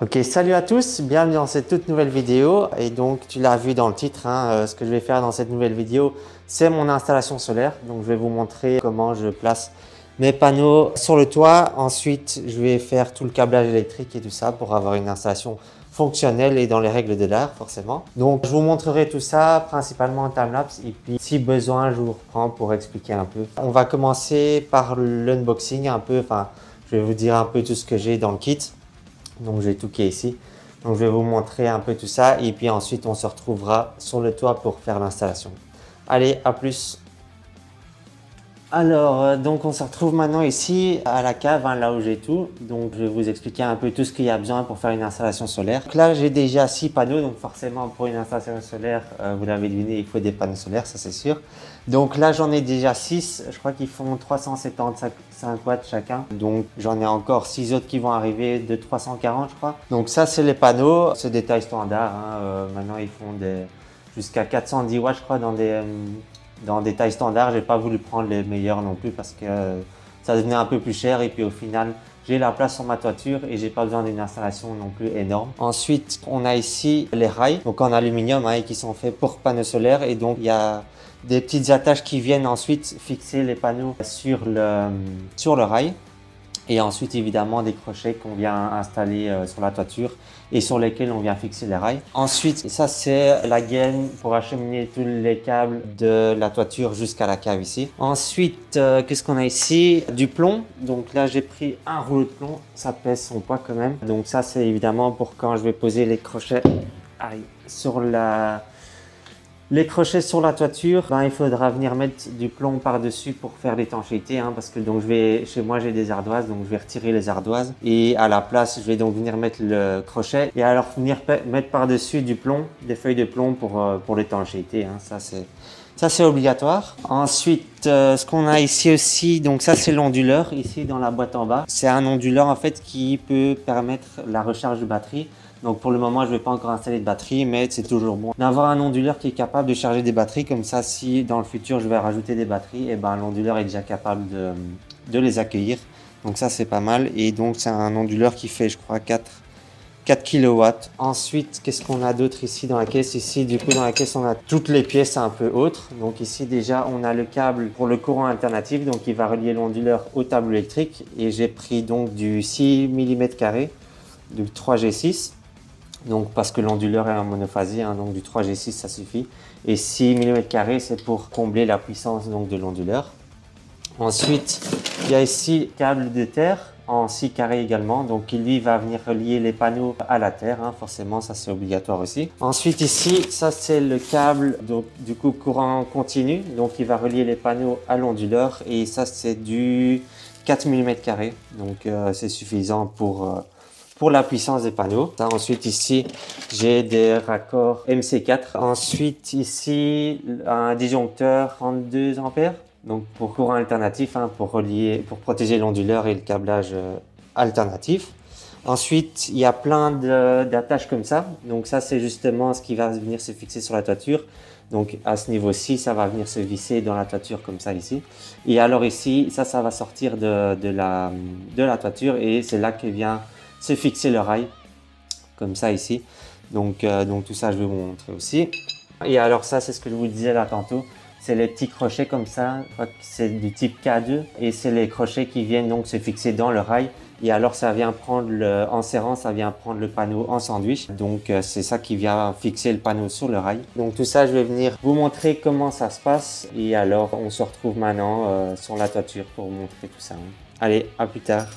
Ok, salut à tous, bienvenue dans cette toute nouvelle vidéo. Et donc, tu l'as vu dans le titre, ce que je vais faire dans cette nouvelle vidéo, c'est mon installation solaire. Donc, je vais vous montrer comment je place mes panneaux sur le toit. Ensuite, je vais faire tout le câblage électrique et tout ça pour avoir une installation fonctionnelle et dans les règles de l'art, forcément. Donc, je vous montrerai tout ça principalement en timelapse et puis, si besoin, je vous reprends pour expliquer un peu. On va commencer par l'unboxing un peu, je vais vous dire un peu tout ce que j'ai dans le kit. Donc j'ai tout qui est ici. Donc je vais vous montrer un peu tout ça et puis ensuite on se retrouvera sur le toit pour faire l'installation. Allez, à plus! Alors, donc on se retrouve maintenant ici à la cave, là où j'ai tout. Donc je vais vous expliquer un peu tout ce qu'il y a besoin pour faire une installation solaire. Donc là j'ai déjà 6 panneaux, donc forcément pour une installation solaire, vous l'avez deviné, il faut des panneaux solaires, ça c'est sûr. Donc là j'en ai déjà 6, je crois qu'ils font 375 watts chacun. Donc j'en ai encore 6 autres qui vont arriver de 340 je crois. Donc ça c'est les panneaux, c'est des tailles standards. Maintenant ils font jusqu'à 410 watts je crois dans des tailles standards. J'ai pas voulu prendre les meilleurs non plus parce que ça devenait un peu plus cher et puis au final j'ai la place sur ma toiture et j'ai pas besoin d'une installation non plus énorme. Ensuite on a ici les rails donc en aluminium qui sont faits pour panneaux solaires et donc il y a des petites attaches qui viennent ensuite fixer les panneaux sur le rail. Et ensuite, évidemment, des crochets qu'on vient installer sur la toiture et sur lesquels on vient fixer les rails. Ensuite, ça, c'est la gaine pour acheminer tous les câbles de la toiture jusqu'à la cave ici. Ensuite, qu'est-ce qu'on a ici? Du plomb. Donc là, j'ai pris un rouleau de plomb. Ça pèse son poids quand même. Donc ça, c'est évidemment pour quand je vais poser les crochets sur les crochets sur la toiture, il faudra venir mettre du plomb par-dessus pour faire l'étanchéité, parce que donc chez moi j'ai des ardoises, donc je vais retirer les ardoises et à la place je vais donc venir mettre le crochet et alors venir mettre par-dessus du plomb, des feuilles de plomb pour l'étanchéité. Ça c'est obligatoire. Ensuite, ce qu'on a ici aussi, donc ça c'est l'onduleur ici dans la boîte en bas. C'est un onduleur en fait qui peut permettre la recharge de batterie. Donc pour le moment, je ne vais pas encore installer de batterie, mais c'est toujours bon d'avoir un onduleur qui est capable de charger des batteries. Comme ça, si dans le futur, je vais rajouter des batteries, et l'onduleur est déjà capable de les accueillir. Donc ça, c'est pas mal. Et donc, c'est un onduleur qui fait, je crois, 4 kW. Ensuite, qu'est-ce qu'on a d'autre ici dans la caisse? Ici, du coup, dans la caisse, on a toutes les pièces un peu autres. Donc ici, déjà, on a le câble pour le courant alternatif. Donc, il va relier l'onduleur au tableau électrique. Et j'ai pris donc du 6 mm², du 3G6. Donc parce que l'onduleur est un monophasier, donc du 3G6 ça suffit. Et 6 mm², c'est pour combler la puissance donc, de l'onduleur. Ensuite, il y a ici le câble de terre en 6 carrés également. Donc qui lui va venir relier les panneaux à la terre, forcément ça c'est obligatoire aussi. Ensuite ici, ça c'est le câble donc, du coup courant continu. Donc il va relier les panneaux à l'onduleur et ça c'est du 4 mm². Donc c'est suffisant pour la puissance des panneaux. Ensuite ici, j'ai des raccords MC4. Ensuite ici, un disjoncteur 32 ampères. Donc pour courant alternatif, pour protéger l'onduleur et le câblage alternatif. Ensuite, il y a plein d'attaches comme ça. Donc ça, c'est justement ce qui va venir se fixer sur la toiture. Donc à ce niveau-ci, ça va venir se visser dans la toiture comme ça ici. Et alors ici, ça va sortir de la toiture et c'est là que vient se fixer le rail comme ça ici. Donc tout ça je vais vous montrer aussi. Et alors ça c'est ce que je vous disais là tantôt, c'est les petits crochets comme ça, je crois que c'est du type K2 et c'est les crochets qui viennent donc se fixer dans le rail et alors ça vient prendre en serrant, ça vient prendre le panneau en sandwich. Donc c'est ça qui vient fixer le panneau sur le rail. Donc tout ça je vais venir vous montrer comment ça se passe et alors on se retrouve maintenant sur la toiture pour vous montrer tout ça. Allez, à plus tard.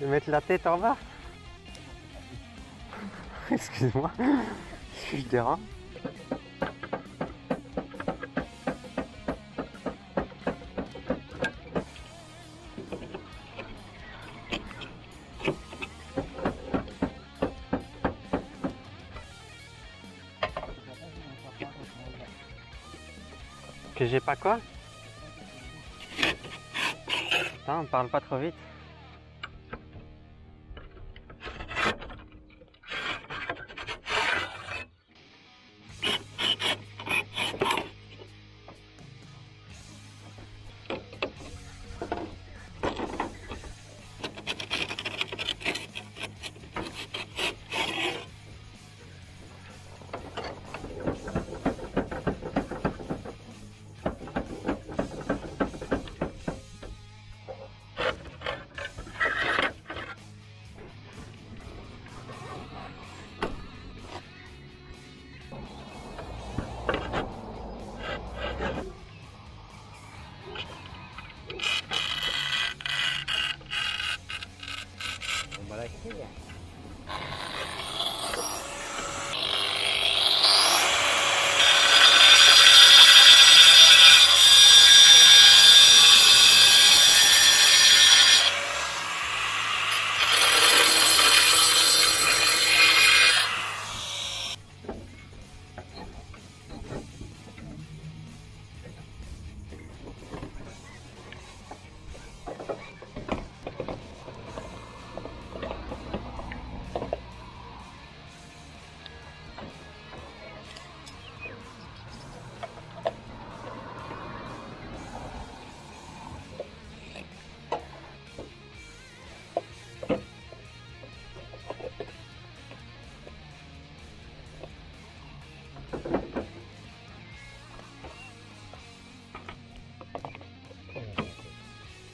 Je vais mettre la tête en bas. Excuse-moi, je dérange. Que j'ai pas quoi? Attends, parle pas trop vite.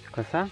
C'est quoi ça?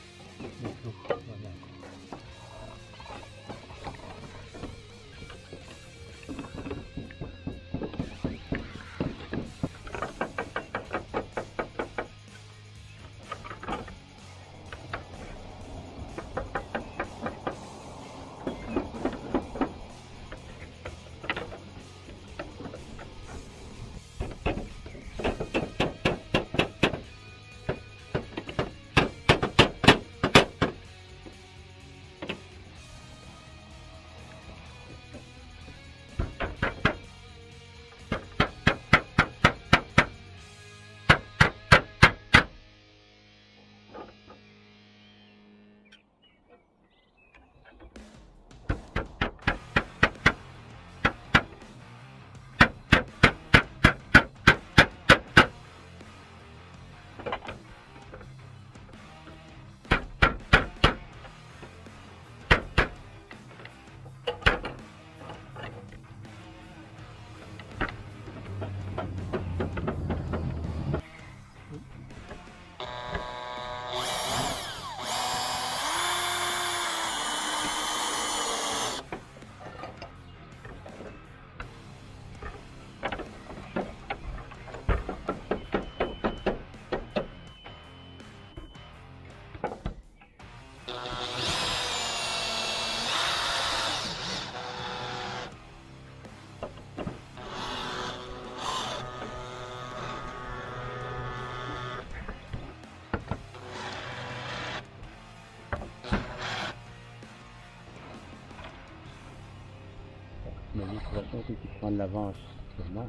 Mais de toute façon, si tu prends de l'avance sur moi,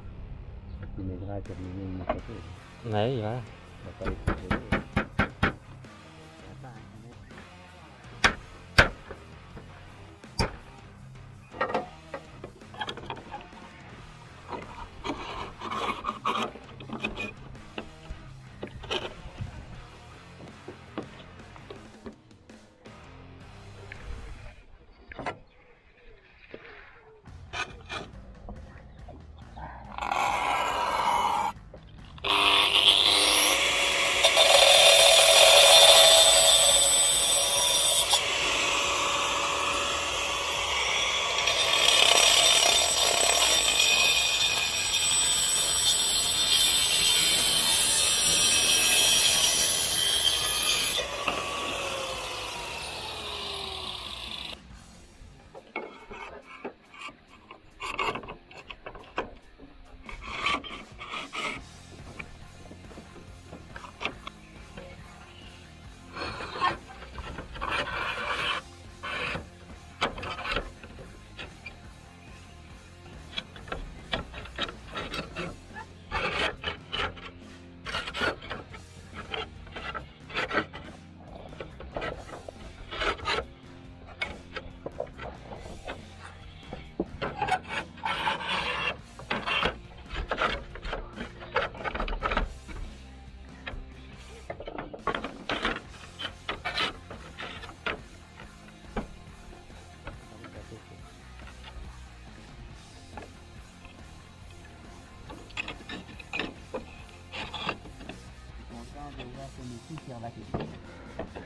tu m'aideras à terminer de mon côté. Oui, voilà. On va pas les proposer.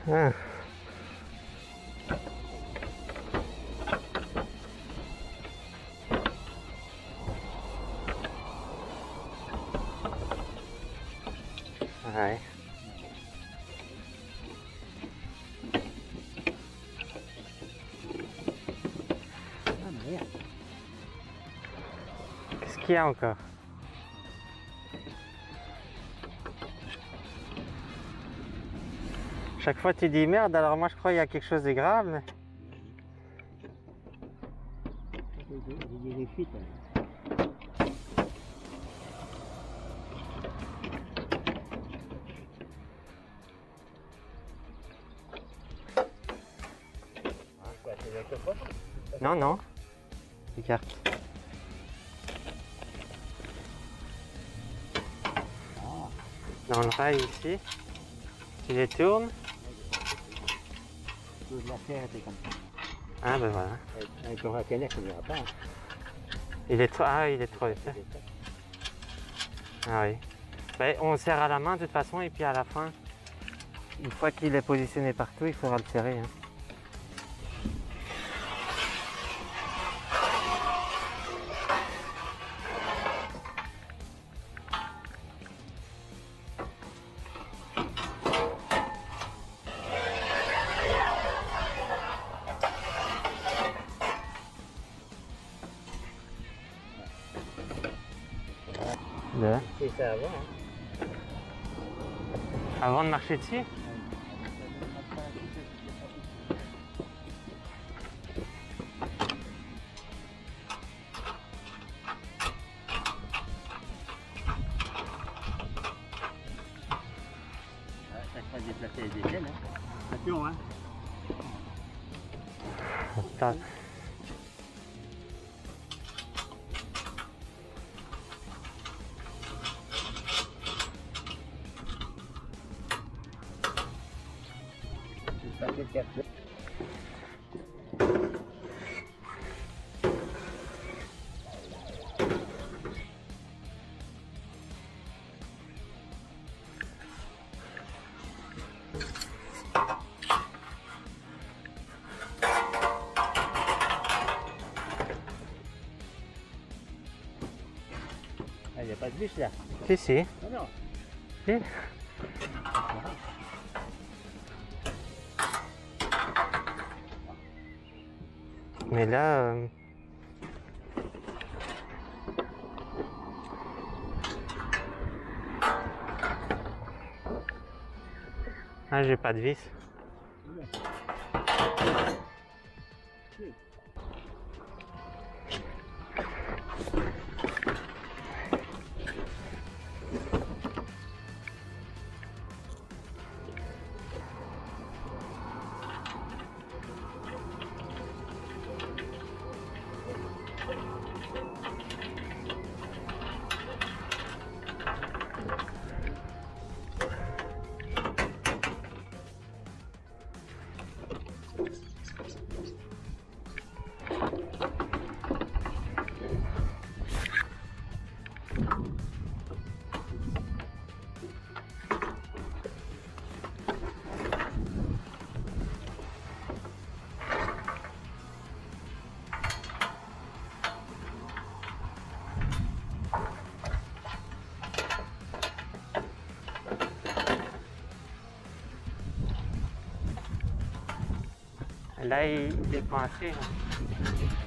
Ah. Ouais. Ah merde. Qu'est-ce qu'il y a encore? Chaque fois tu dis merde, alors moi je crois qu'il y a quelque chose de grave. Mais... J'ai des fuites. Non, non. Regarde. Dans le rail ici, tu les tournes. Toute la terre était comme ça. Ah ben voilà. Avec le racanet, on ne verra pas. Il est trop, il est trop épais. Ah oui. Ben, on serre à la main de toute façon et puis à la fin, une fois qu'il est positionné partout, il faudra le serrer. Hein. C'est ça avant. Hein. Avant de marcher dessus? Chaque fois déplacer les échelles. Hein. Attention, hein. Putain. Il n'y a pas de bûche là. Si, si. Non, non. Si. Mais là... Ah, j'ai pas de vis. Là, il est coincé. Là.